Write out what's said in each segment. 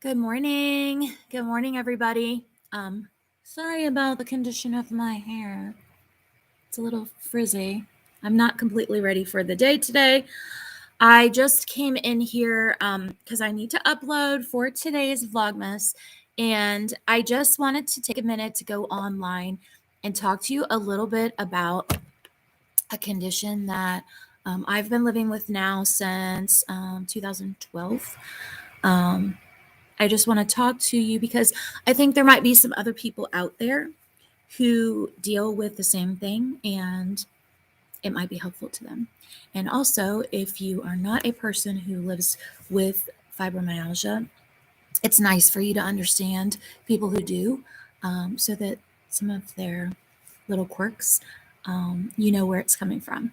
Good morning. Good morning, everybody. Sorry about the condition of my hair. It's a little frizzy. I'm not completely ready for the day today. I just came in here because I need to upload for today's Vlogmas, and I just wanted to take a minute to go online and talk to you a little bit about a condition that I've been living with now since 2012. I just want to talk to you because I think there might be some other people out there who deal with the same thing and it might be helpful to them. And also, if you are not a person who lives with fibromyalgia, it's nice for you to understand people who do, so that some of their little quirks, you know where it's coming from.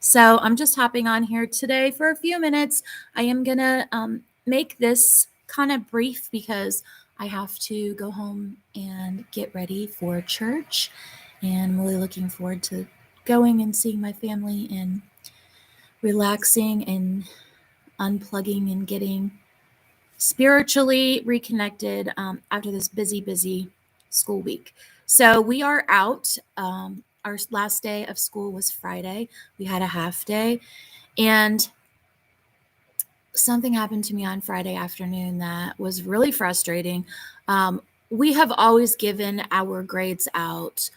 So I'm just hopping on here today for a few minutes. I am going to make this kind of brief because I have to go home and get ready for church. And I'm really looking forward to going and seeing my family and relaxing and unplugging and getting spiritually reconnected after this busy school week. So we are out. Our last day of school was Friday. We had a half day. And something happened to me on Friday afternoon that was really frustrating. We have always given our grades out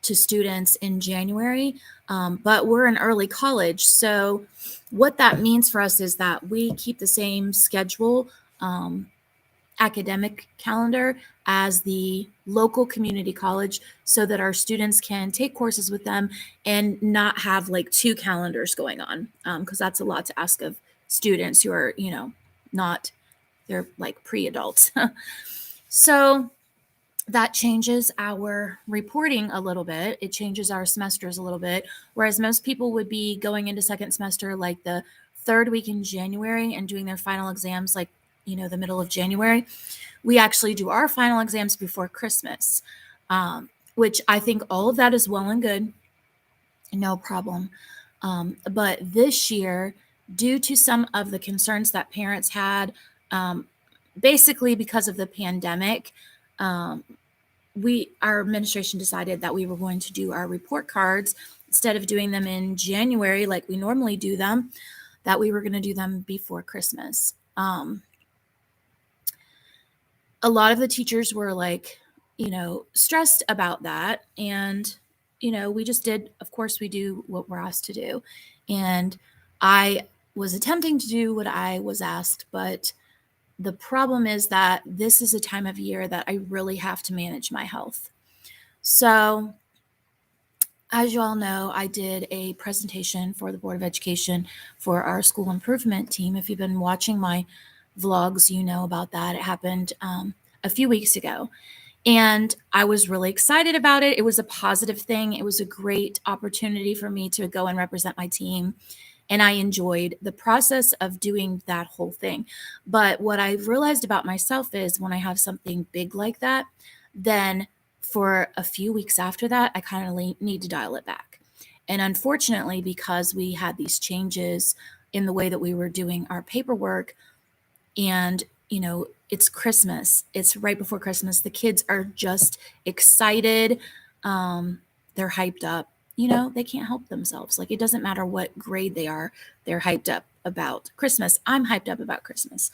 to students in January, but we're in early college. So what that means for us is that we keep the same schedule, academic calendar as the local community college so that our students can take courses with them and not have like two calendars going on, because that's a lot to ask of students who are, they're like pre-adults. So that changes our reporting a little bit. It changes our semesters a little bit, whereas most people would be going into second semester like the third week in January and doing their final exams like, the middle of January. We actually do our final exams before Christmas, which I think all of that is well and good. No problem. But this year, due to some of the concerns that parents had, basically because of the pandemic, our administration decided that we were going to do our report cards instead of doing them in January like we normally do them, that we were going to do them before Christmas. A lot of the teachers were like, stressed about that. And, we just did, of course, we do what we're asked to do. And I was attempting to do what I was asked, but the problem is that this is a time of year that I really have to manage my health. So as you all know, I did a presentation for the Board of Education for our school improvement team. If you've been watching my vlogs, you know about that. It happened a few weeks ago. And I was really excited about it. It was a positive thing. It was a great opportunity for me to go and represent my team. And I enjoyed the process of doing that whole thing. But what I've realized about myself is when I have something big like that, then for a few weeks after that, I kind of need to dial it back. And unfortunately, because we had these changes in the way that we were doing our paperwork, and it's Christmas, it's right before Christmas, the kids are just excited, they're hyped up, they can't help themselves. Like, it doesn't matter what grade they are, they're hyped up about Christmas. I'm hyped up about Christmas.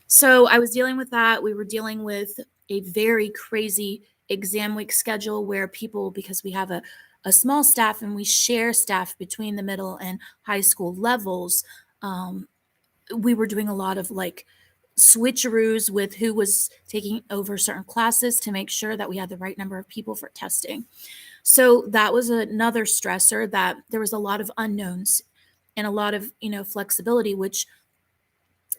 So I was dealing with that. We were dealing with a very crazy exam week schedule where people, because we have a small staff and we share staff between the middle and high school levels, we were doing a lot of like switcheroos with who was taking over certain classes to make sure that we had the right number of people for testing. So that was another stressor, that there was a lot of unknowns and a lot of, flexibility, which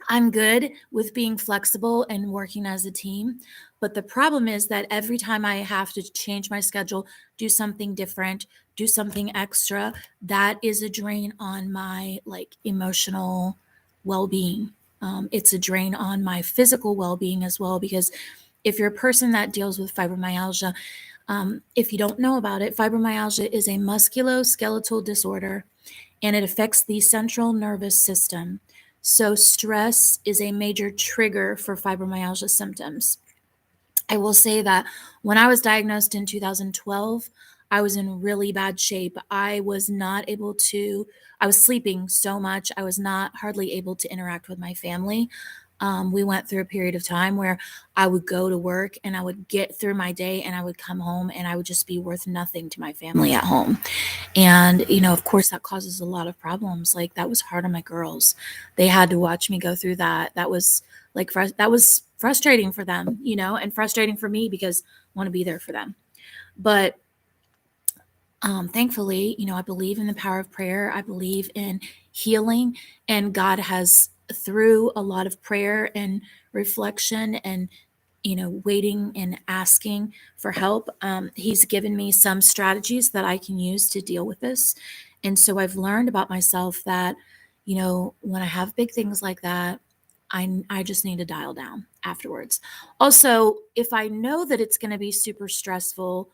I'm good with being flexible and working as a team. But the problem is that every time I have to change my schedule, do something different, do something extra, that is a drain on my like emotional well-being. It's a drain on my physical well-being as well, because if you're a person that deals with fibromyalgia, if you don't know about it, fibromyalgia is a musculoskeletal disorder, and it affects the central nervous system. So stress is a major trigger for fibromyalgia symptoms. I will say that when I was diagnosed in 2012, I was in really bad shape. I was not able to, I was sleeping so much. I was not hardly able to interact with my family. We went through a period of time where I would go to work and I would get through my day and I would come home and I would just be worth nothing to my family at home. And, of course, that causes a lot of problems. Like, that was hard on my girls. They had to watch me go through that. That was that was frustrating for them, and frustrating for me because I want to be there for them. But thankfully, I believe in the power of prayer. I believe in healing, and God has, through a lot of prayer and reflection and waiting and asking for help, he's given me some strategies that I can use to deal with this. And so I've learned about myself that, when I have big things like that, I just need to dial down afterwards. Also, if I know that it's going to be super stressful,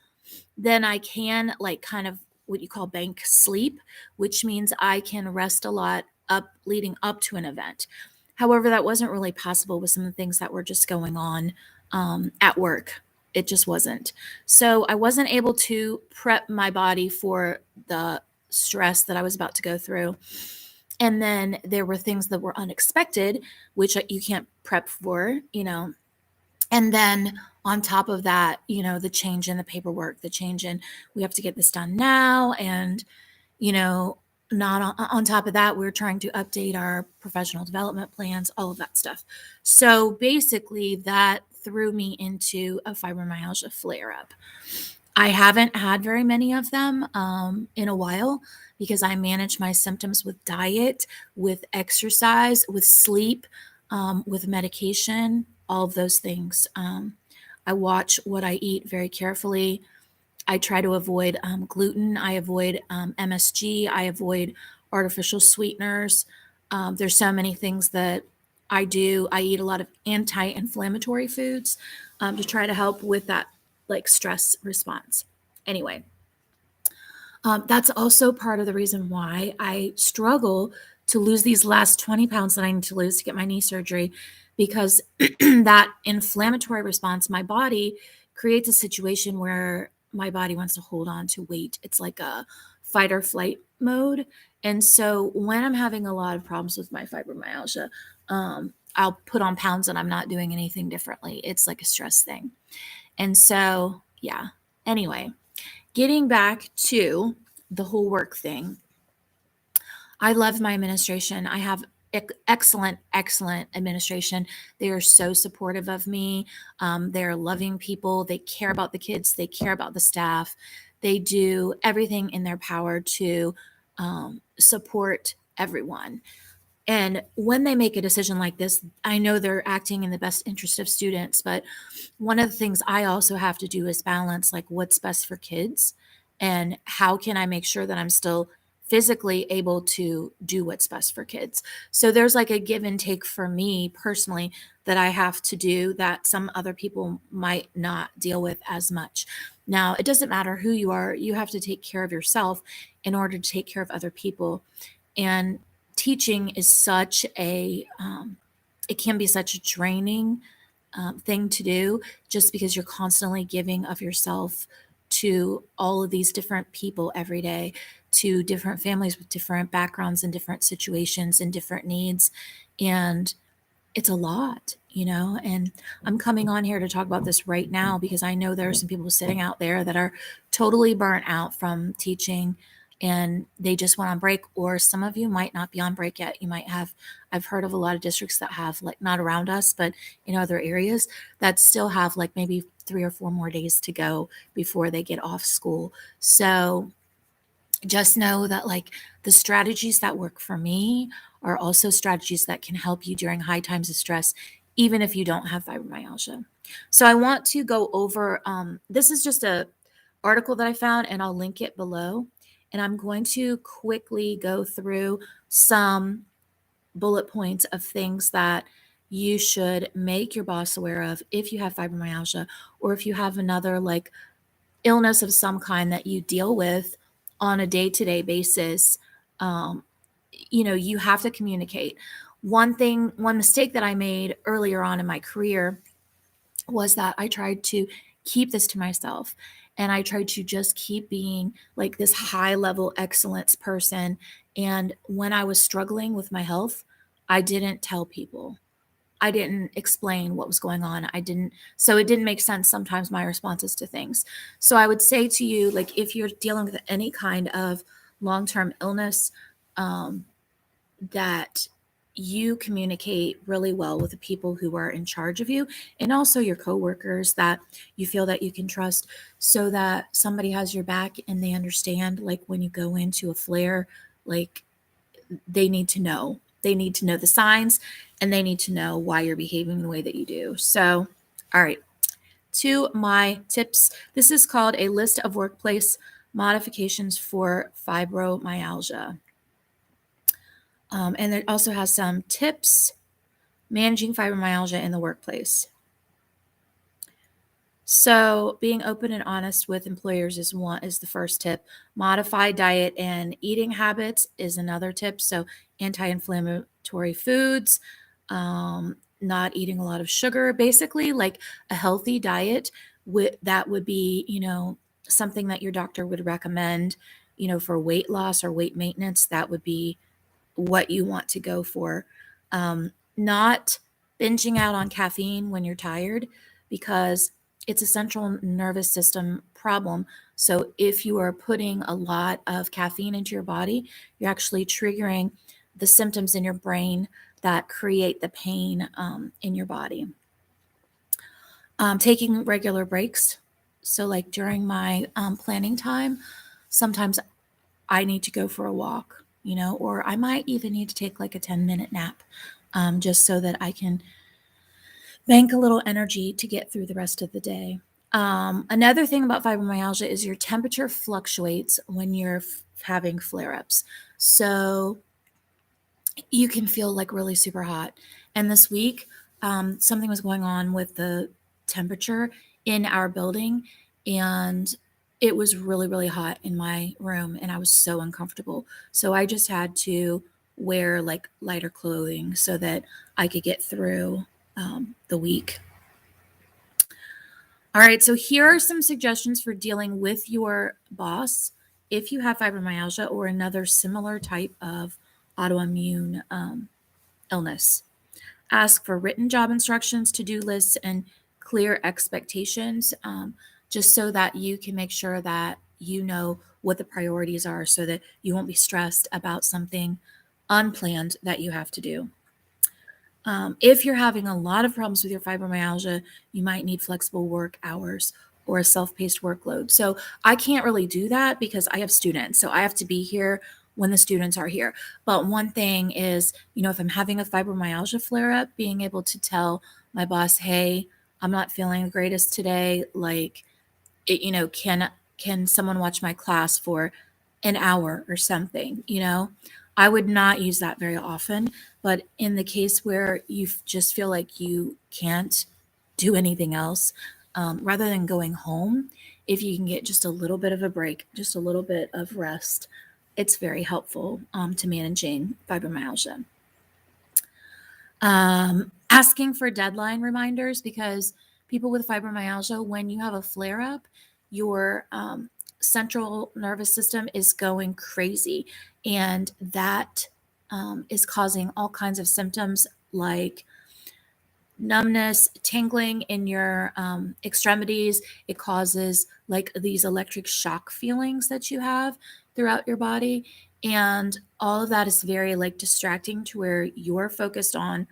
then I can, like, kind of what you call bank sleep, which means I can rest a lot up leading up to an event. However, that wasn't really possible with some of the things that were just going on at work. It just wasn't. So I wasn't able to prep my body for the stress that I was about to go through. And then there were things that were unexpected, which you can't prep for, and then on top of that, the change in the paperwork, the change in we have to get this done now. And, not on top of that, we're trying to update our professional development plans, all of that stuff. So basically, that threw me into a fibromyalgia flare up. I haven't had very many of them in a while because I manage my symptoms with diet, with exercise, with sleep, with medication, all of those things. I watch what I eat very carefully. I try to avoid gluten. I avoid MSG. I avoid artificial sweeteners. There's so many things that I do. I eat a lot of anti-inflammatory foods to try to help with that, like, stress response. Anyway, that's also part of the reason why I struggle to lose these last 20 pounds that I need to lose to get my knee surgery, because that inflammatory response, my body creates a situation where my body wants to hold on to weight. It's like a fight or flight mode. And so when I'm having a lot of problems with my fibromyalgia, I'll put on pounds and I'm not doing anything differently. It's like a stress thing. And so, yeah. Anyway, getting back to the whole work thing, I love my administration. I have excellent administration. They are so supportive of me. They're loving people. They care about the kids. They care about the staff. They do everything in their power to support everyone. And when they make a decision like this, I know they're acting in the best interest of students. But one of the things I also have to do is balance, like, what's best for kids and how can I make sure that I'm still physically able to do what's best for kids. So there's like a give and take for me personally that I have to do that some other people might not deal with as much. Now, it doesn't matter who you are, you have to take care of yourself in order to take care of other people. And teaching is such it can be such a draining thing to do, just because you're constantly giving of yourself to all of these different people every day, to different families with different backgrounds and different situations and different needs. And it's a lot, and I'm coming on here to talk about this right now because I know there are some people sitting out there that are totally burnt out from teaching and they just went on break, or some of you might not be on break yet. You might have, I've heard of a lot of districts that have, like, not around us, but in other areas that still have like maybe 3 or 4 more days to go before they get off school. So just know that, like, the strategies that work for me are also strategies that can help you during high times of stress, even if you don't have fibromyalgia. So I want to go over, this is just a article that I found and I'll link it below. And I'm going to quickly go through some bullet points of things that you should make your boss aware of if you have fibromyalgia, or if you have another, like, illness of some kind that you deal with on a day-to-day basis. You have to communicate. One mistake that I made earlier on in my career was that I tried to keep this to myself, and I tried to just keep being like this high level excellence person. And when I was struggling with my health, I didn't tell people. I didn't explain what was going on. So it didn't make sense sometimes, my responses to things. So I would say to you, like, if you're dealing with any kind of long term illness, um, that you communicate really well with the people who are in charge of you, and also your coworkers that you feel that you can trust, so that somebody has your back and they understand, like, when you go into a flare, like, they need to know. They need to know the signs, and they need to know why you're behaving the way that you do. So, all right, to my tips. This is called a list of workplace modifications for fibromyalgia. And it also has some tips managing fibromyalgia in the workplace. So, being open and honest with employers is the first tip. Modify diet and eating habits is another tip. So, anti-inflammatory foods, not eating a lot of sugar, basically like a healthy diet. That would be, something that your doctor would recommend, for weight loss or weight maintenance. That would be what you want to go for. Not binging out on caffeine when you're tired, because it's a central nervous system problem. So if you are putting a lot of caffeine into your body, you're actually triggering the symptoms in your brain that create the pain in your body. Taking regular breaks. So, like during my planning time, sometimes I need to go for a walk, or I might even need to take like a 10-minute nap, just so that I can bank a little energy to get through the rest of the day. Another thing about fibromyalgia is your temperature fluctuates when you're having flare ups. So you can feel like really super hot. And this week, something was going on with the temperature in our building, and it was really, really hot in my room, and I was so uncomfortable. So I just had to wear like lighter clothing so that I could get through the week. All right, so here are some suggestions for dealing with your boss if you have fibromyalgia or another similar type of autoimmune illness. Ask for written job instructions, to-do lists, and clear expectations, just so that you can make sure that you know what the priorities are, so that you won't be stressed about something unplanned that you have to do. If you're having a lot of problems with your fibromyalgia, you might need flexible work hours or a self-paced workload. So I can't really do that because I have students. So I have to be here when the students are here. But one thing is, if I'm having a fibromyalgia flare up, being able to tell my boss, hey, I'm not feeling the greatest today. Like, can someone watch my class for an hour or something? I would not use that very often, but in the case where you just feel like you can't do anything else, rather than going home, if you can get just a little bit of a break, just a little bit of rest, it's very helpful to managing fibromyalgia. Asking for deadline reminders, because people with fibromyalgia, when you have a flare up, your central nervous system is going crazy, and that is causing all kinds of symptoms like numbness, tingling in your extremities. It causes like these electric shock feelings that you have throughout your body. And all of that is very like distracting to where you're focused on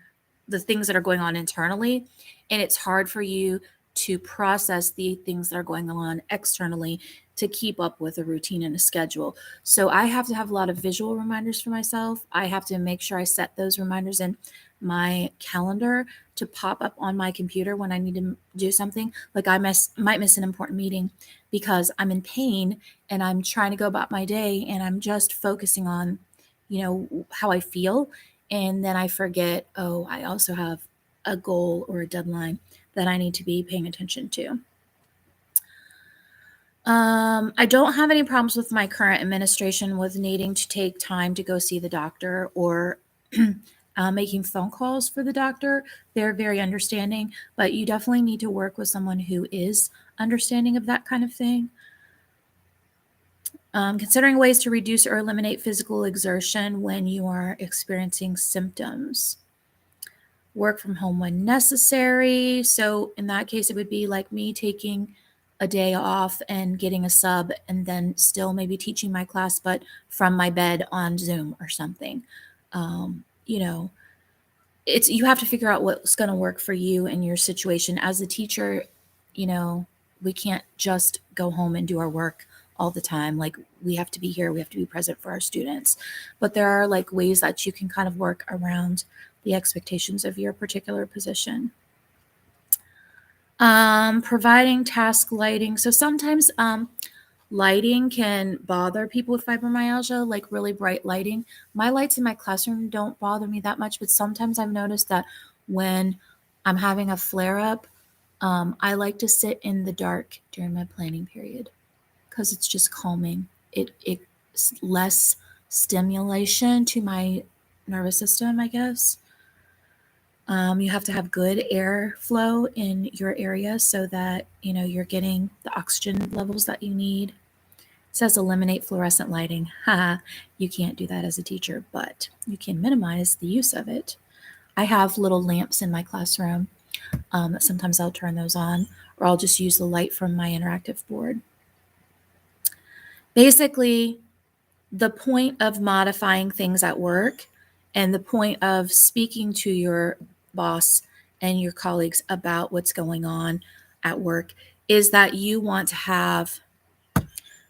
the things that are going on internally. And it's hard for you to process the things that are going on externally to keep up with a routine and a schedule. So I have to have a lot of visual reminders for myself. I have to make sure I set those reminders in my calendar to pop up on my computer when I need to do something. Like I might miss an important meeting because I'm in pain and I'm trying to go about my day and I'm just focusing on, how I feel. And then I forget, oh, I also have a goal or a deadline that I need to be paying attention to. I don't have any problems with my current administration with needing to take time to go see the doctor or making phone calls for the doctor. They're very understanding, but you definitely need to work with someone who is understanding of that kind of thing. Considering ways to reduce or eliminate physical exertion when you are experiencing symptoms. Work from home when necessary. So in that case, it would be like me taking a day off and getting a sub and then still maybe teaching my class, but from my bed on Zoom or something. You know, you have to figure out what's going to work for you and your situation. As a teacher, you know, we can't just go home and do our work all the time. Like, we have to be here, we have to be present for our students. But there are like ways that you can kind of work around the expectations of your particular position. Providing task lighting. So sometimes lighting can bother people with fibromyalgia, like really bright lighting. My lights in my classroom don't bother me that much, but sometimes I've noticed that when I'm having a flare up, I like to sit in the dark during my planning period because it's just calming. It's less stimulation to my nervous system, I guess. You have to have good airflow in your area so that you're getting the oxygen levels that you need. It says eliminate fluorescent lighting. Haha, you can't do that as a teacher, but you can minimize the use of it. I have little lamps in my classroom. Sometimes I'll turn those on, or I'll just use the light from my interactive board. Basically, the point of modifying things at work and the point of speaking to your boss and your colleagues about what's going on at work is that you want to have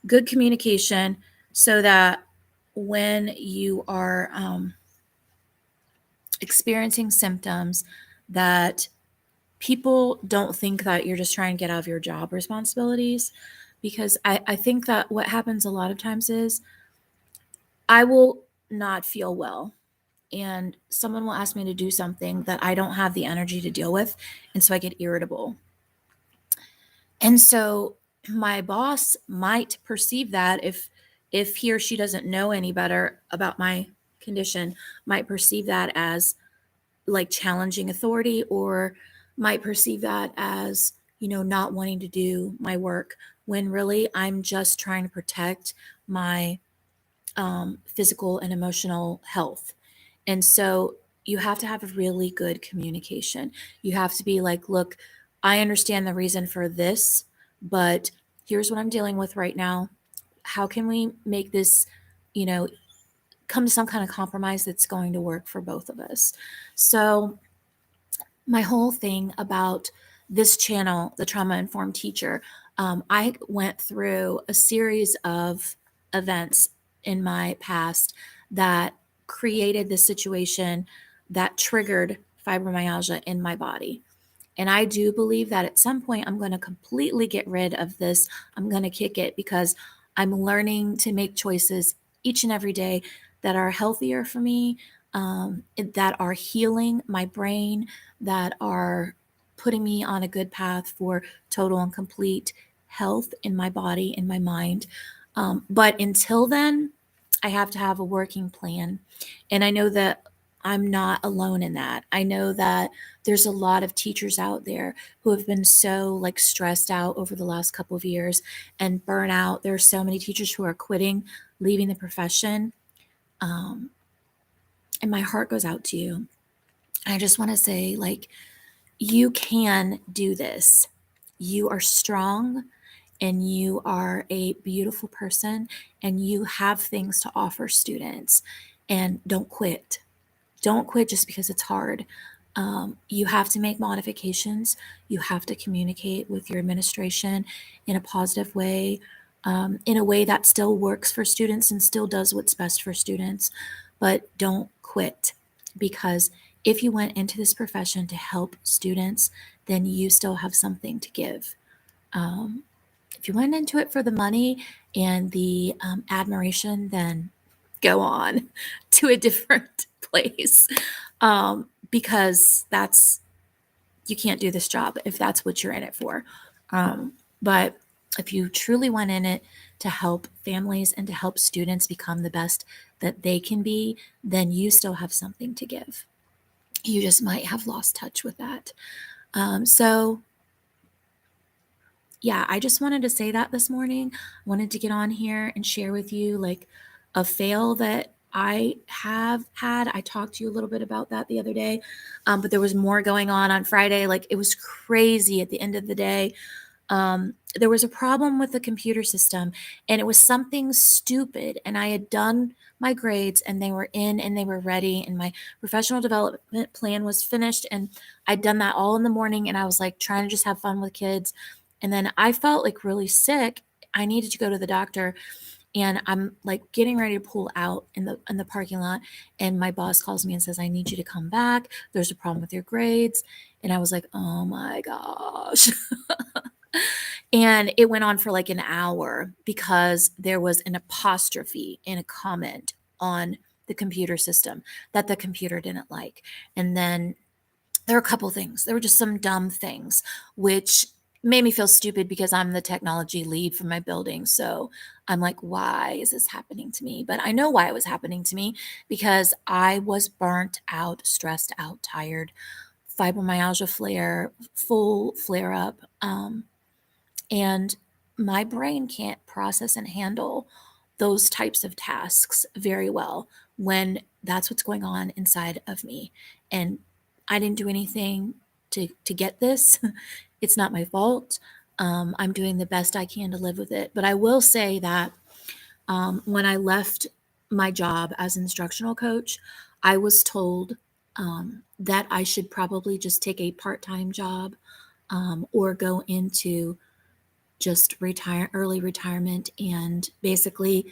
good communication so that when you are experiencing symptoms, that people don't think that you're just trying to get out of your job responsibilities. Because I think that what happens a lot of times is I will not feel well and someone will ask me to do something that I don't have the energy to deal with. And so I get irritable. And so my boss might perceive that if he or she doesn't know any better about my condition, might perceive that as like challenging authority, or might perceive that as, not wanting to do my work, when really I'm just trying to protect my physical and emotional health. And so you have to have a really good communication. You have to be like, look, I understand the reason for this, but here's what I'm dealing with right now. How can we make this, come to some kind of compromise that's going to work for both of us? So my whole thing about this channel, the Trauma Informed Teacher, I went through a series of events in my past that created this situation that triggered fibromyalgia in my body. And I do believe that at some point I'm going to completely get rid of this. I'm going to kick it because I'm learning to make choices each and every day that are healthier for me, that are healing my brain, that are putting me on a good path for total and complete health in my body, in my mind. But until then, I have to have a working plan. And I know that I'm not alone in that. I know that there's a lot of teachers out there who have been so like stressed out over the last couple of years and burnout. There are so many teachers who are quitting, leaving the profession. And my heart goes out to you. I just want to say, like, you can do this. You are strong and you are a beautiful person and you have things to offer students. And don't quit. Don't quit just because it's hard. You have to make modifications. You have to communicate with your administration in a positive way, in a way that still works for students and still does what's best for students. But don't quit, because if you went into this profession to help students, then you still have something to give. If you went into it for the money and the admiration, then go on to a different place, because you can't do this job if that's what you're in it for. But if you truly went in it to help families and to help students become the best that they can be, then you still have something to give. you just might have lost touch with that. So yeah, I just wanted to say that this morning. I wanted to get on here and share with you like a fail that I have had. I talked to you a little bit about that the other day, but there was more going on Friday. Like it was crazy at the end of the day. There was a problem with the computer system, and it was something stupid. And I had done my grades, and they were in and they were ready, and my professional development plan was finished. And I'd done that all in the morning, and I was like trying to just have fun with kids. And then I felt like really sick. I needed to go to the doctor, and I'm like getting ready to pull out in the parking lot, and my boss calls me and says, "I need you to come back. There's a problem with your grades." And I was like, "Oh my gosh." And it went on for like an hour because there was an apostrophe in a comment on the computer system that the computer didn't like. And then there were a couple things. There were just some dumb things, which made me feel stupid because I'm the technology lead for my building. So I'm like, why is this happening to me? But I know why it was happening to me, because I was burnt out, stressed out, tired, fibromyalgia flare, full flare up. And my brain can't process and handle those types of tasks very well when that's what's going on inside of me. And I didn't do anything to get this. It's not my fault. I'm doing the best I can to live with it. But I will say that when I left my job as instructional coach, I was told that I should probably just take a part-time job, or go into just early retirement, and basically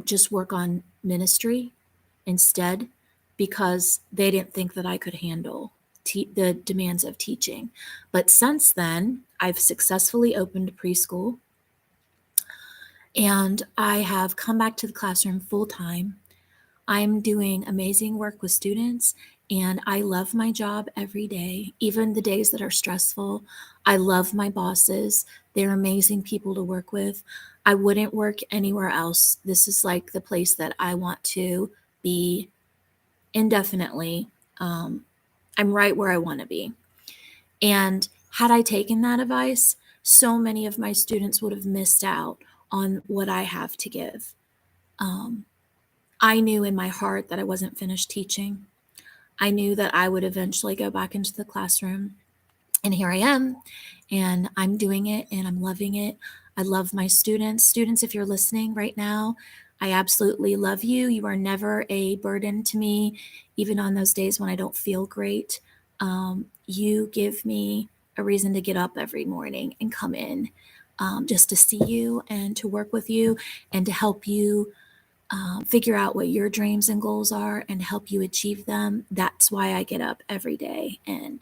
just work on ministry instead, because they didn't think that I could handle the demands of teaching. But since then, I've successfully opened a preschool, and I have come back to the classroom full time. I'm doing amazing work with students, and I love my job every day, even the days that are stressful. I love my bosses. They're amazing people to work with. I wouldn't work anywhere else. This is like the place that I want to be indefinitely. I'm right where I want to be. And had I taken that advice, so many of my students would have missed out on what I have to give. Um, I knew in my heart that I wasn't finished teaching. I knew that I would eventually go back into the classroom. And here I am, and I'm doing it, and I'm loving it. I love my students. Students, if you're listening right now, I absolutely love you. You are never a burden to me, even on those days when I don't feel great. You give me a reason to get up every morning and come in, just to see you and to work with you and to help you figure out what your dreams and goals are and help you achieve them. That's why I get up every day. And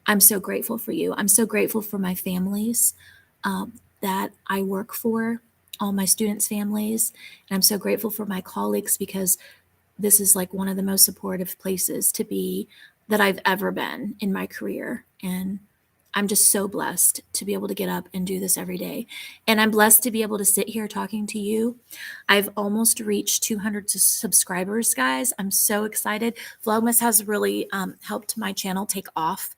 I'm so grateful for you. I'm so grateful for my families that I work for, all my students' families. And I'm so grateful for my colleagues, because this is like one of the most supportive places to be that I've ever been in my career. And I'm just so blessed to be able to get up and do this every day. And I'm blessed to be able to sit here talking to you. I've almost reached 200 subscribers, guys. I'm so excited. Vlogmas has really helped my channel take off,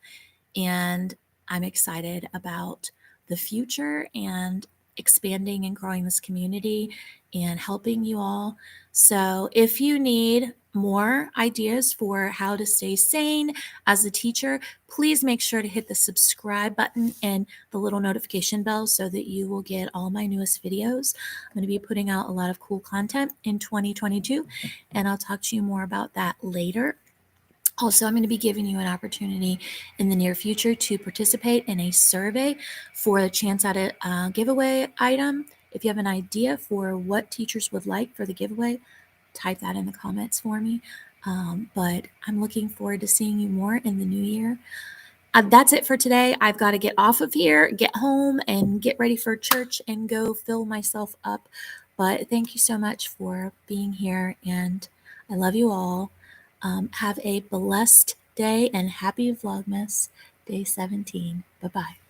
and I'm excited about the future and expanding and growing this community and helping you all. So if you need more ideas for how to stay sane as a teacher, please make sure to hit the subscribe button and the little notification bell so that you will get all my newest videos. I'm going to be putting out a lot of cool content in 2022, and I'll talk to you more about that later. Also, I'm going to be giving you an opportunity in the near future to participate in a survey for a chance at a giveaway item. If you have an idea for what teachers would like for the giveaway, type that in the comments for me. But I'm looking forward to seeing you more in the new year. That's it for today. I've got to get off of here, get home, and get ready for church and go fill myself up. But thank you so much for being here, and I love you all. Have a blessed day, and happy Vlogmas Day 17. Bye-bye.